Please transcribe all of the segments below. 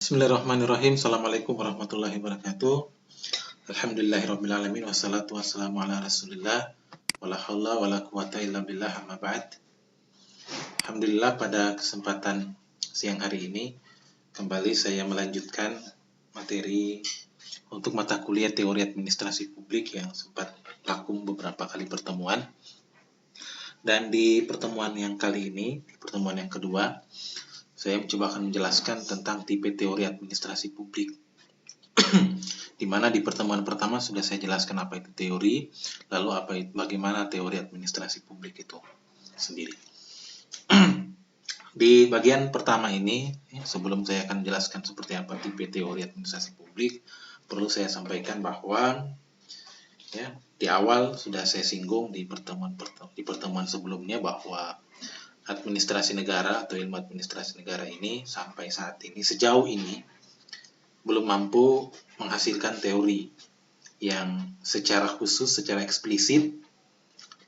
Bismillahirrahmanirrahim. Assalamualaikum warahmatullahi wabarakatuh. Alhamdulillahirrabbilalamin. Wassalatu wassalamu ala rasulillah. Wala hawla wala quwata illa billah, amma ba'd. Alhamdulillah, pada kesempatan siang hari ini kembali saya melanjutkan materi untuk mata kuliah teori administrasi publik yang sempat vakum beberapa kali pertemuan. Dan di pertemuan yang kali ini, di pertemuan yang kedua, saya mencoba akan menjelaskan tentang tipe teori administrasi publik. Di mana di pertemuan pertama sudah saya jelaskan apa itu teori, lalu bagaimana teori administrasi publik itu sendiri. Di bagian pertama ini, sebelum saya akan jelaskan seperti apa tipe teori administrasi publik, perlu saya sampaikan bahwa di awal sudah saya singgung di pertemuan sebelumnya bahwa administrasi negara atau ilmu administrasi negara ini sampai saat ini, sejauh ini belum mampu menghasilkan teori yang secara khusus, secara eksplisit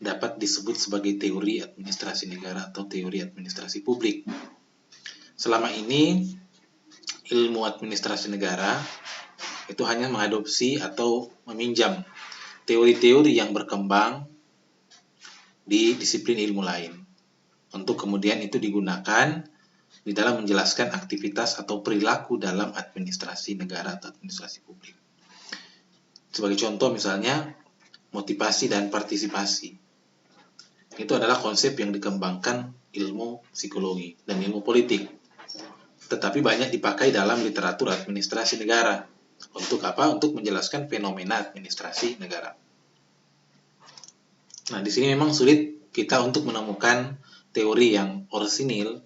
dapat disebut sebagai teori administrasi negara atau teori administrasi publik. Selama ini ilmu administrasi negara itu hanya mengadopsi atau meminjam teori-teori yang berkembang di disiplin ilmu lain, untuk kemudian itu digunakan di dalam menjelaskan aktivitas atau perilaku dalam administrasi negara atau administrasi publik. Sebagai contoh misalnya, motivasi dan partisipasi. Itu adalah konsep yang dikembangkan ilmu psikologi dan ilmu politik. Tetapi banyak dipakai dalam literatur administrasi negara. Untuk apa? Untuk menjelaskan fenomena administrasi negara. Nah, di sini memang sulit kita untuk menemukan teori yang orisinil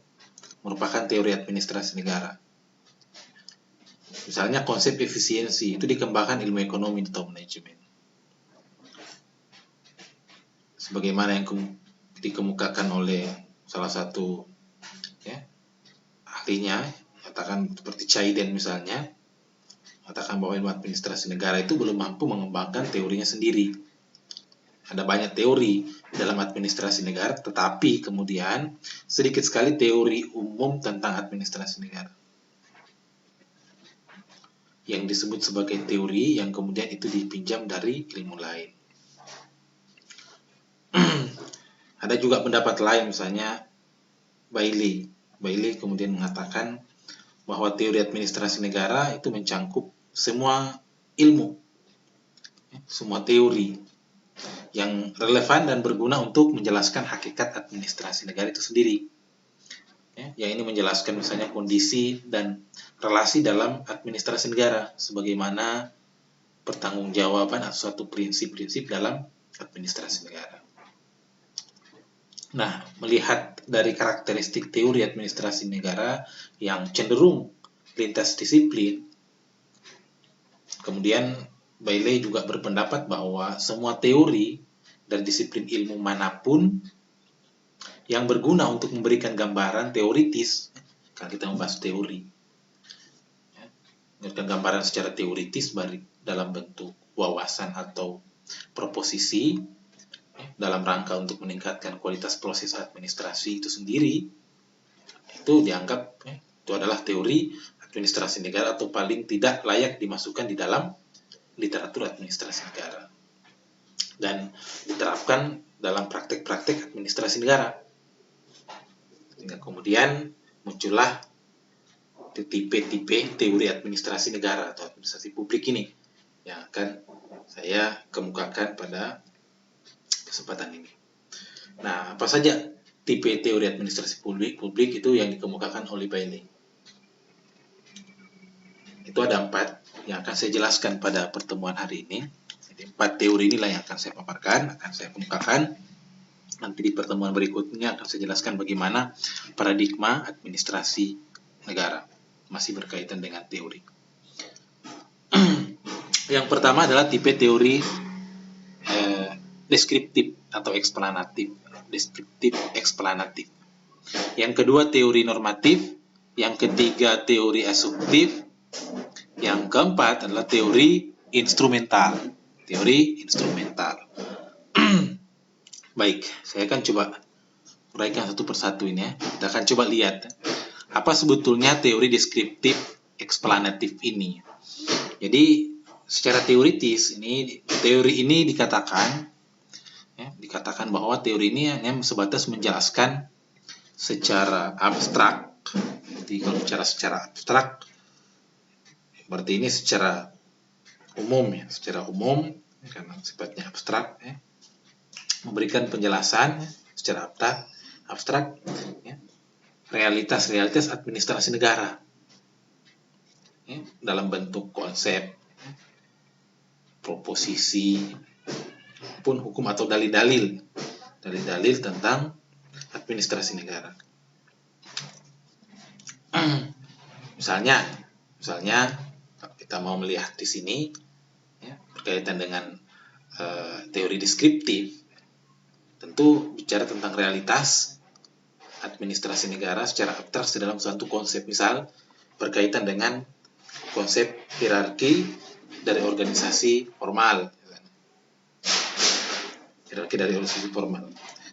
merupakan teori administrasi negara. Misalnya konsep efisiensi itu dikembangkan ilmu ekonomi atau manajemen. Sebagaimana yang dikemukakan oleh salah satu ahlinya, katakan seperti Caiden misalnya, katakan bahwa ilmu administrasi negara itu belum mampu mengembangkan teorinya sendiri. Ada banyak teori dalam administrasi negara, tetapi kemudian sedikit sekali teori umum tentang administrasi negara yang disebut sebagai teori yang kemudian itu dipinjam dari ilmu lain. Ada juga pendapat lain, misalnya Bailey kemudian mengatakan bahwa teori administrasi negara itu mencangkup semua ilmu, semua teori yang relevan dan berguna untuk menjelaskan hakikat administrasi negara itu sendiri. Yang ini menjelaskan misalnya kondisi dan relasi dalam administrasi negara, sebagaimana pertanggungjawaban atau suatu prinsip-prinsip dalam administrasi negara. Nah, melihat dari karakteristik teori administrasi negara yang cenderung lintas disiplin, kemudian Bailey juga berpendapat bahwa semua teori dari disiplin ilmu manapun yang berguna untuk memberikan gambaran teoritis, kalau kita membahas teori, memberikan gambaran secara teoritis dalam bentuk wawasan atau proposisi, dalam rangka untuk meningkatkan kualitas proses administrasi itu sendiri, itu dianggap itu adalah teori administrasi negara atau paling tidak layak dimasukkan di dalam literatur administrasi negara dan diterapkan dalam praktek-praktek administrasi negara. Sehingga kemudian muncullah tipe-tipe teori administrasi negara atau administrasi publik ini yang akan saya kemukakan pada kesempatan ini. Nah, apa saja tipe teori administrasi publik itu yang dikemukakan oleh Bailey? Itu ada 4 yang akan saya jelaskan pada pertemuan hari ini. Jadi 4 teori inilah yang akan saya paparkan, akan saya kemukakan. Nanti di pertemuan berikutnya akan saya jelaskan bagaimana paradigma administrasi negara masih berkaitan dengan teori. Yang pertama adalah tipe teori deskriptif atau eksplanatif. Deskriptif-eksplanatif. Yang kedua teori normatif. Yang ketiga teori asumtif. Yang keempat adalah teori instrumental. Teori instrumental. Baik, saya akan coba uraikan satu persatu ini ya. Kita akan coba lihat apa sebetulnya teori deskriptif eksplanatif ini. Jadi secara teoritis teori ini dikatakan bahwa teori ini hanya sebatas menjelaskan secara abstrak. Jadi kalau bicara secara abstrak, berarti ini secara umum karena sifatnya abstrak, memberikan penjelasan secara abstrak, realitas administrasi negara, dalam bentuk konsep, proposisi, pun hukum atau dalil-dalil tentang administrasi negara. Misalnya kita mau melihat di sini berkaitan dengan teori deskriptif, tentu bicara tentang realitas administrasi negara secara abstrak dalam suatu konsep. Misal berkaitan dengan konsep hierarki dari organisasi formal.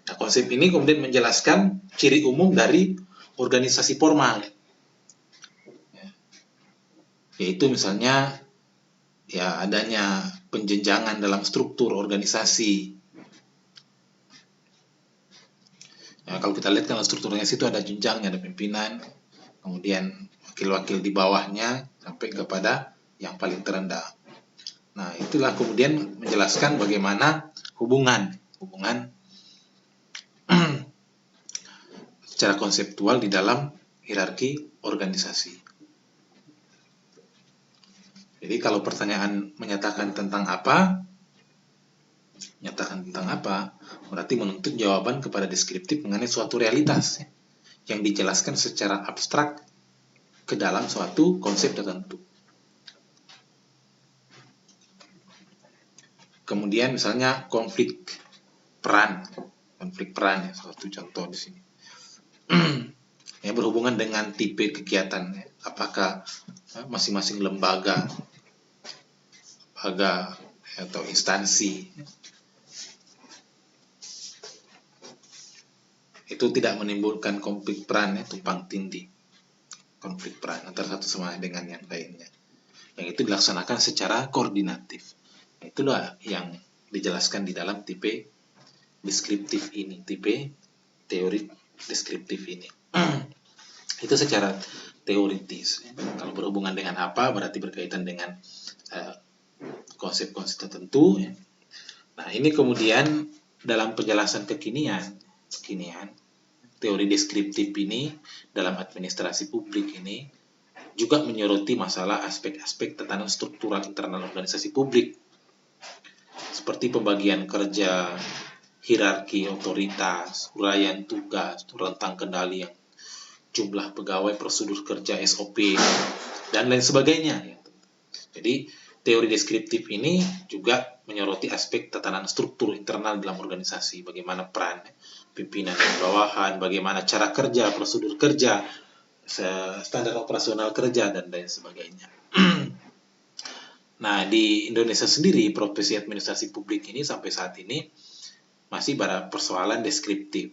Nah, konsep ini kemudian menjelaskan ciri umum dari organisasi formal, yaitu misalnya adanya penjenjangan dalam struktur organisasi. Kalau kita lihat kan strukturnya itu ada jenjangnya, ada pimpinan, kemudian wakil-wakil di bawahnya sampai kepada yang paling terendah. Nah, itulah kemudian menjelaskan bagaimana hubungan secara konseptual di dalam hierarki organisasi. Jadi kalau pertanyaan menyatakan tentang apa, berarti menuntut jawaban kepada deskriptif mengenai suatu realitas yang dijelaskan secara abstrak ke dalam suatu konsep tertentu. Kemudian misalnya konflik peran suatu contoh di sini. Berhubungan dengan tipe kegiatan, apakah masing-masing lembaga atau instansi itu tidak menimbulkan konflik peran, tumpang tindih konflik peran antara satu sama dengan yang lainnya, yang itu dilaksanakan secara koordinatif. Itulah yang dijelaskan di dalam tipe deskriptif ini, tipe teori deskriptif ini. Itu secara teoritis. Kalau berhubungan dengan apa, berarti berkaitan dengan konsep-konsep tertentu. Nah, ini kemudian dalam penjelasan kekinian, teori deskriptif ini dalam administrasi publik ini juga menyoroti masalah aspek-aspek tatanan struktural internal organisasi publik, seperti pembagian kerja, hierarki otoritas, uraian tugas, rentang kendali yang jumlah pegawai, prosedur kerja, SOP, dan lain sebagainya. Jadi teori deskriptif ini juga menyoroti aspek tatanan struktur internal dalam organisasi, bagaimana peran pimpinan dan bawahan, bagaimana cara kerja, prosedur kerja, standar operasional kerja, dan lain sebagainya. Nah, di Indonesia sendiri, profesi administrasi publik ini sampai saat ini masih pada persoalan deskriptif.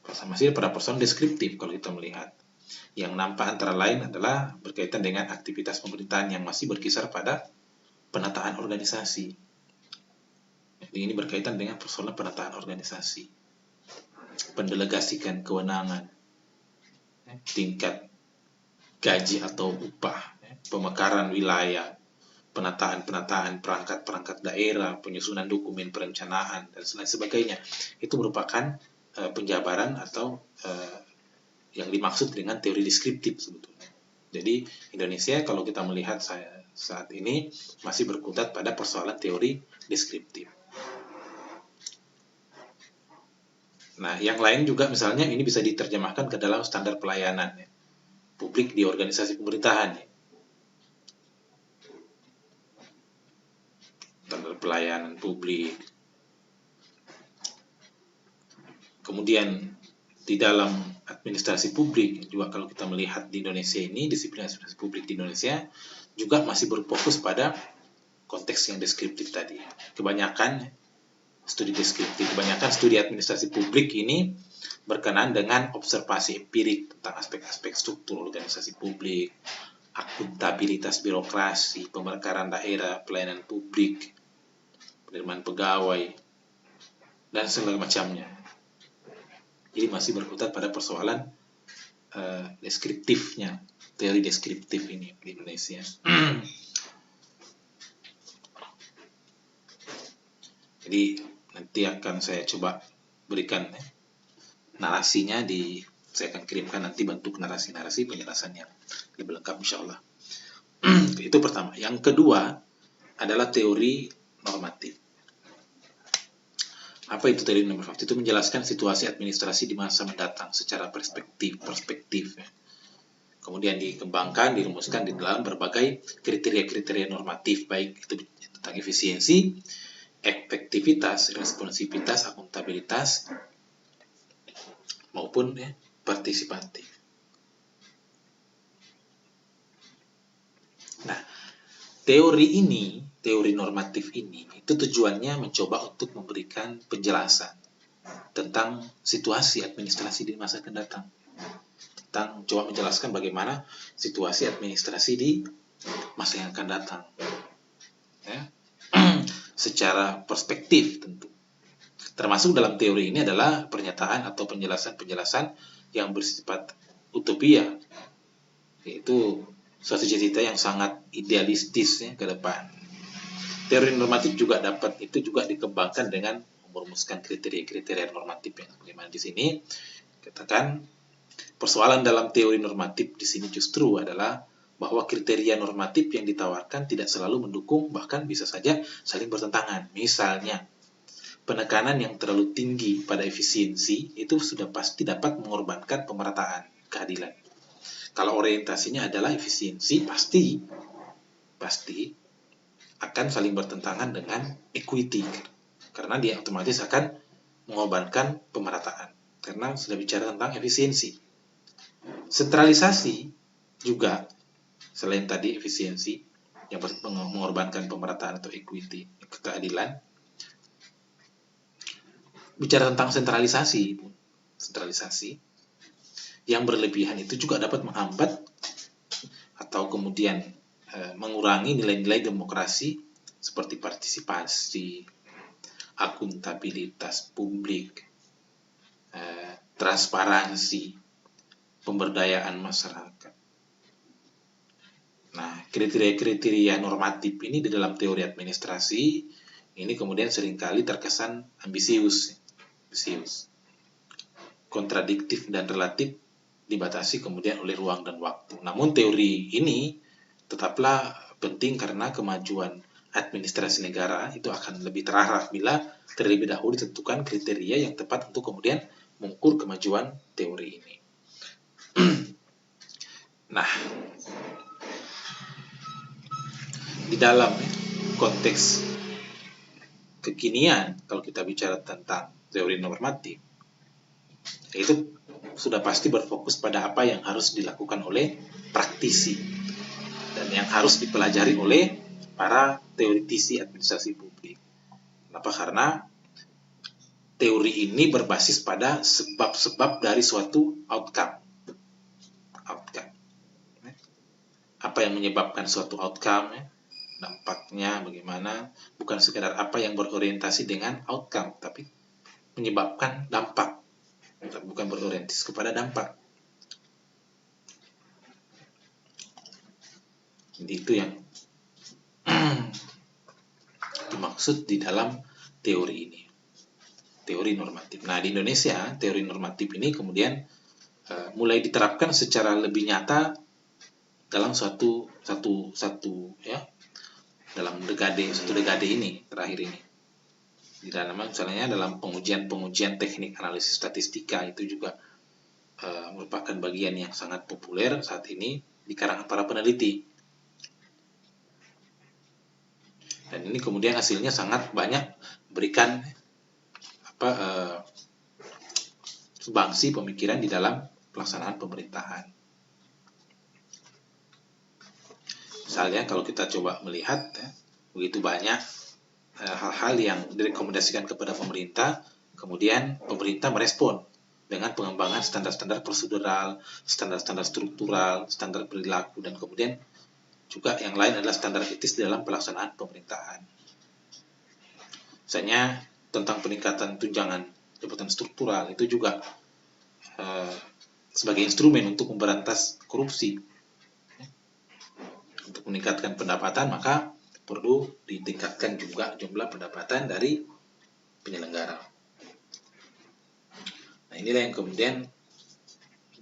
Masih pada persoalan deskriptif kalau kita melihat. Yang nampak antara lain adalah berkaitan dengan aktivitas pemerintahan yang masih berkisar pada penataan organisasi. Jadi ini berkaitan dengan persoalan penataan organisasi. Pendelegasikan kewenangan, tingkat gaji atau upah, pemekaran wilayah, penataan perangkat-perangkat daerah, penyusunan dokumen perencanaan, dan lain sebagainya. Itu merupakan penjabaran atau yang dimaksud dengan teori deskriptif sebetulnya. Jadi Indonesia kalau kita melihat saat ini masih berkutat pada persoalan teori deskriptif. Nah, yang lain juga misalnya ini bisa diterjemahkan ke dalam standar pelayanan publik di organisasi pemerintahan. Standar pelayanan publik. Kemudian di dalam administrasi publik juga kalau kita melihat di Indonesia ini, disiplin administrasi publik di Indonesia juga masih berfokus pada konteks yang deskriptif tadi. Kebanyakan studi administrasi publik ini berkenaan dengan observasi empirik tentang aspek-aspek struktur organisasi publik, akuntabilitas birokrasi, pemekaran daerah, pelayanan publik, penerimaan pegawai, dan segala macamnya. Jadi masih berkutat pada persoalan deskriptifnya, teori deskriptif ini di Indonesia. Jadi nanti akan saya coba berikan narasinya saya akan kirimkan nanti bentuk narasi-narasi penjelasannya lebih lengkap insya Allah. Itu pertama. Yang kedua adalah teori normatif. Apa itu teori normatif? Itu menjelaskan situasi administrasi di masa mendatang secara perspektif. Kemudian dikembangkan, dirumuskan di dalam berbagai kriteria-kriteria normatif, baik itu tentang efisiensi, efektivitas, responsivitas, akuntabilitas, maupun partisipatif. Nah, teori normatif ini, itu tujuannya mencoba untuk memberikan penjelasan tentang situasi administrasi di masa akan datang. Tentang coba menjelaskan bagaimana situasi administrasi di masa yang akan datang. Ya. Secara perspektif tentu. Termasuk dalam teori ini adalah pernyataan atau penjelasan-penjelasan yang bersifat utopia, yaitu suatu cita-cita yang sangat idealistis ke depan. Teori normatif juga dikembangkan dengan merumuskan kriteria-kriteria normatif yang bagaimana di sini katakan persoalan dalam teori normatif di sini justru adalah bahwa kriteria normatif yang ditawarkan tidak selalu mendukung, bahkan bisa saja saling bertentangan. Misalnya, penekanan yang terlalu tinggi pada efisiensi itu sudah pasti dapat mengorbankan pemerataan, keadilan. Kalau orientasinya adalah efisiensi, pasti akan saling bertentangan dengan equity, karena dia otomatis akan mengorbankan pemerataan, karena sudah bicara tentang efisiensi. Sentralisasi juga, selain tadi efisiensi yang mengorbankan pemerataan atau equity, keadilan, bicara tentang sentralisasi yang berlebihan itu juga dapat menghambat atau kemudian mengurangi nilai-nilai demokrasi seperti partisipasi, akuntabilitas publik, transparansi, pemberdayaan masyarakat. Nah, kriteria-kriteria normatif ini di dalam teori administrasi ini kemudian seringkali terkesan ambisius, kontradiktif dan relatif, dibatasi kemudian oleh ruang dan waktu. Namun teori ini tetaplah penting karena kemajuan administrasi negara itu akan lebih terarah bila terlebih dahulu ditentukan kriteria yang tepat untuk kemudian mengukur kemajuan teori ini. Nah, di dalam konteks kekinian, kalau kita bicara tentang teori normatif, itu sudah pasti berfokus pada apa yang harus dilakukan oleh praktisi dan yang harus dipelajari oleh para teoritisi administrasi publik. Kenapa? Karena teori ini berbasis pada sebab-sebab dari suatu outcome. Apa yang menyebabkan suatu outcome, dampaknya bagaimana, bukan sekedar apa yang berorientasi dengan outcome, tapi menyebabkan dampak, bukan berorientasi kepada dampak. Jadi itu yang dimaksud di dalam teori ini, teori normatif. Nah, di Indonesia teori normatif ini kemudian mulai diterapkan secara lebih nyata dalam dalam dekade ini terakhir ini. Di dalam misalnya dalam pengujian teknik analisis statistika itu juga merupakan bagian yang sangat populer saat ini di kalangan para peneliti. Dan ini kemudian hasilnya sangat banyak memberikan sumbangsi pemikiran di dalam pelaksanaan pemerintahan. Misalnya kalau kita coba melihat begitu banyak hal-hal yang direkomendasikan kepada pemerintah, kemudian pemerintah merespon dengan pengembangan standar-standar prosedural, standar-standar struktural, standar perilaku, dan kemudian juga yang lain adalah standar etis dalam pelaksanaan pemerintahan. Misalnya tentang peningkatan tunjangan jabatan struktural itu juga sebagai instrumen untuk memberantas korupsi. Untuk meningkatkan pendapatan maka perlu ditingkatkan juga jumlah pendapatan dari penyelenggara. Nah, inilah yang kemudian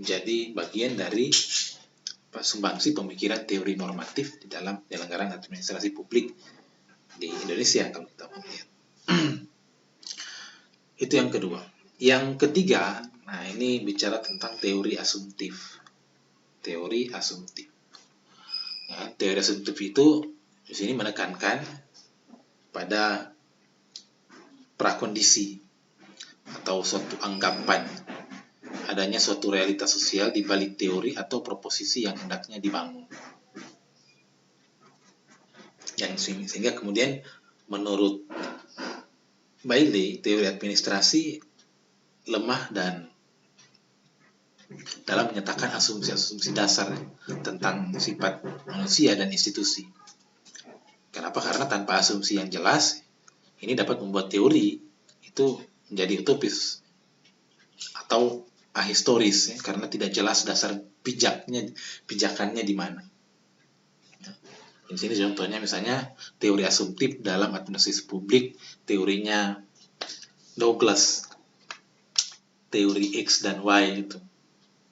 menjadi bagian dari sumbangsi pemikiran teori normatif di dalam penyelenggaraan administrasi publik di Indonesia kalau kita melihat. Itu yang kedua. Yang ketiga, nah ini bicara tentang teori asumtif. Teori asumtif. Ya, teori asumtif itu di sini menekankan pada prakondisi atau suatu anggapan adanya suatu realitas sosial di balik teori atau proposisi yang hendaknya dibangun. Sehingga kemudian menurut Bailey, teori administrasi lemah dan dalam menyatakan asumsi-asumsi dasar tentang sifat manusia dan institusi. Kenapa? Karena tanpa asumsi yang jelas, ini dapat membuat teori itu menjadi utopis atau ahistoris, ya, karena tidak jelas dasar pijakannya di mana. Di sini contohnya misalnya teori asumtif dalam administrasi publik, teorinya Douglas, teori X dan Y itu,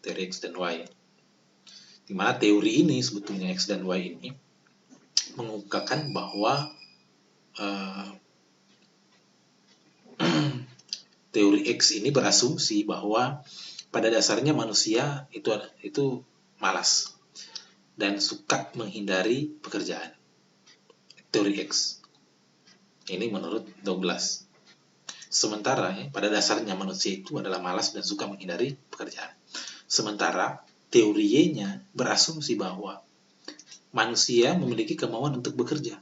teori X dan Y. Di mana teori ini sebetulnya X dan Y ini mengungkapkan bahwa teori X ini berasumsi bahwa pada dasarnya manusia itu malas dan suka menghindari pekerjaan. Teori X. Ini menurut Douglas. Sementara pada dasarnya manusia itu adalah malas dan suka menghindari pekerjaan. Sementara teori Y-nya berasumsi bahwa manusia memiliki kemauan untuk bekerja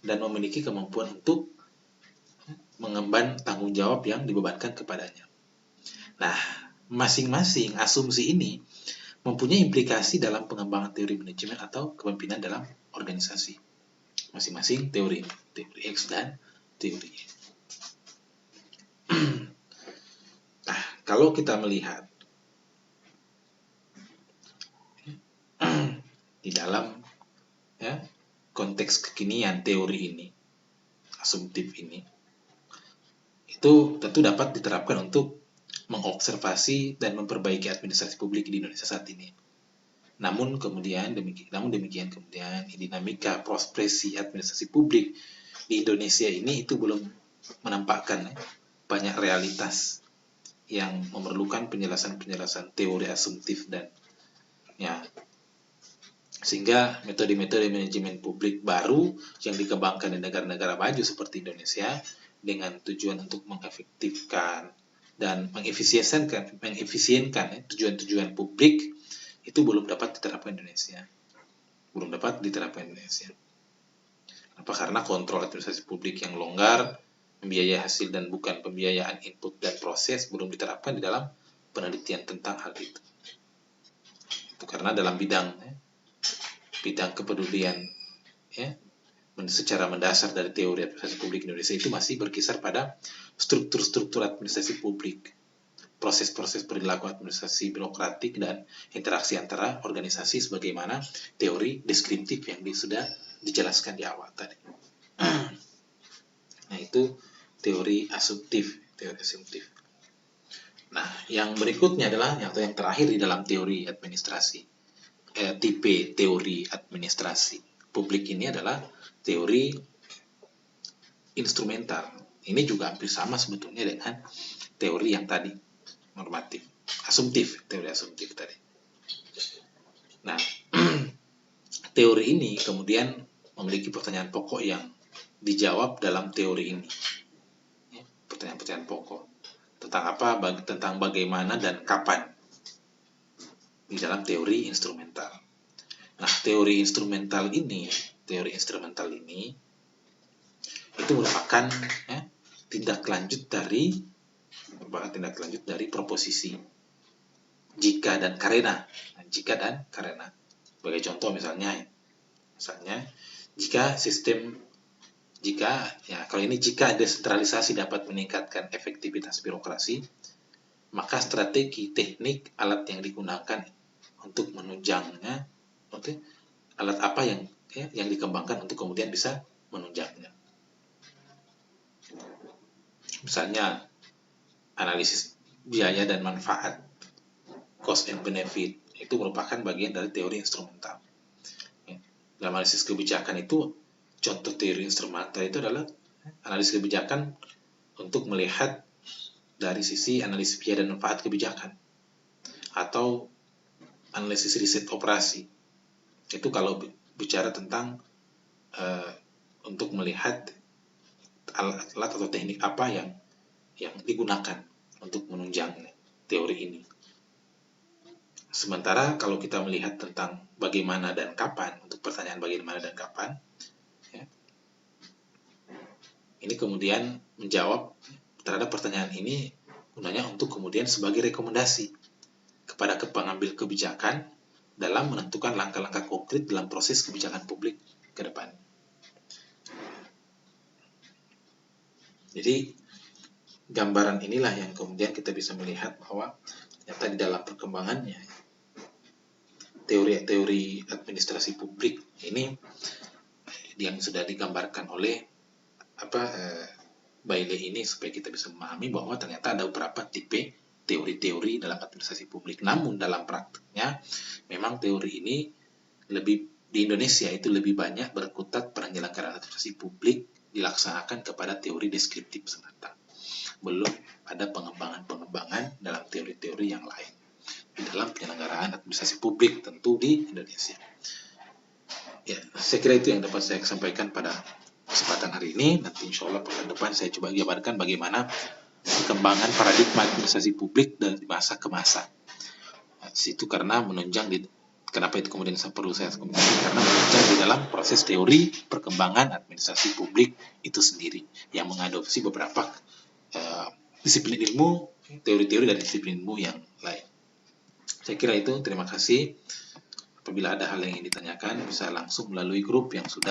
dan memiliki kemampuan untuk mengemban tanggung jawab yang dibebankan kepadanya. Nah, masing-masing asumsi ini mempunyai implikasi dalam pengembangan teori manajemen atau kepemimpinan dalam organisasi. Masing-masing teori X dan teori Y. Nah, kalau kita melihat di dalam konteks kekinian teori ini, asumtif ini, itu tentu dapat diterapkan untuk mengobservasi dan memperbaiki administrasi publik di Indonesia saat ini. Namun demikian kemudian dinamika prosperity administrasi publik di Indonesia ini itu belum menampakkan banyak realitas yang memerlukan penjelasan-penjelasan teori asumtif dan sehingga metode-metode manajemen publik baru yang dikembangkan di negara-negara maju seperti Indonesia dengan tujuan untuk mengefektifkan dan mengefisienkan tujuan-tujuan publik itu belum dapat diterapkan Indonesia. Kenapa? Karena kontrol administrasi publik yang longgar, pembiayaan hasil dan bukan pembiayaan input dan proses belum diterapkan di dalam penelitian tentang hal itu. Itu karena dalam bidang kepedulian secara mendasar dari teori administrasi publik Indonesia itu masih berkisar pada struktur-struktur administrasi publik, proses-proses perilaku administrasi birokratik dan interaksi antara organisasi sebagaimana teori deskriptif yang sudah dijelaskan di awal tadi. Nah, itu teori asumtif. Nah, yang berikutnya adalah yang terakhir di dalam teori administrasi, tipe teori administrasi publik ini adalah teori instrumental. Ini juga hampir sama sebetulnya dengan teori yang tadi, normatif, teori asumtif tadi. Nah, teori ini kemudian memiliki pertanyaan pokok yang dijawab dalam teori ini. Pertanyaan-pertanyaan pokok. Tentang apa? Tentang bagaimana dan kapan di dalam teori instrumental. Nah, teori instrumental ini itu merupakan tindak lanjut dari merupakan tindak lanjut dari proposisi jika dan karena. Jika dan karena. Sebagai contoh misalnya kalau ini jika desentralisasi dapat meningkatkan efektivitas birokrasi, maka strategi teknik alat yang digunakan untuk menunjangnya, alat apa yang dikembangkan untuk kemudian bisa menunjangnya. Misalnya analisis biaya dan manfaat, cost and benefit, itu merupakan bagian dari teori instrumental. Dalam analisis kebijakan itu, contoh teori instrumental itu adalah analisis kebijakan untuk melihat dari sisi analisis biaya dan manfaat kebijakan, atau analisis riset operasi. Itu kalau bicara tentang untuk melihat alat atau teknik apa yang digunakan untuk menunjang teori ini. Sementara kalau kita melihat tentang bagaimana dan kapan, untuk pertanyaan bagaimana dan kapan, ini kemudian menjawab terhadap pertanyaan ini gunanya untuk kemudian sebagai rekomendasi kepada pengambil kebijakan dalam menentukan langkah-langkah konkret dalam proses kebijakan publik ke depan. Jadi gambaran inilah yang kemudian kita bisa melihat bahwa ternyata di dalam perkembangannya teori administrasi publik ini yang sudah digambarkan oleh Bailey ini, supaya kita bisa memahami bahwa ternyata ada beberapa tipe teori-teori dalam administrasi publik. Namun dalam praktiknya memang teori ini di Indonesia itu lebih banyak berkutat penyelenggaraan administrasi publik dilaksanakan kepada teori deskriptif semata. Belum ada pengembangan dalam teori-teori yang lain di dalam penyelenggaraan administrasi publik tentu di Indonesia. Ya, saya kira itu yang dapat saya sampaikan pada kesempatan hari ini. Nanti insya Allah pekan depan saya coba gambarkan bagaimana perkembangan paradigma administrasi publik dari masa ke masa. Itu karena menunjang kenapa itu kemudian perlu saya komunikasi, karena menunjang di dalam proses teori perkembangan administrasi publik itu sendiri yang mengadopsi beberapa disiplin ilmu, teori-teori dari disiplin ilmu yang lain. Saya kira itu, terima kasih. Apabila ada hal yang ingin ditanyakan, bisa langsung melalui grup yang sudah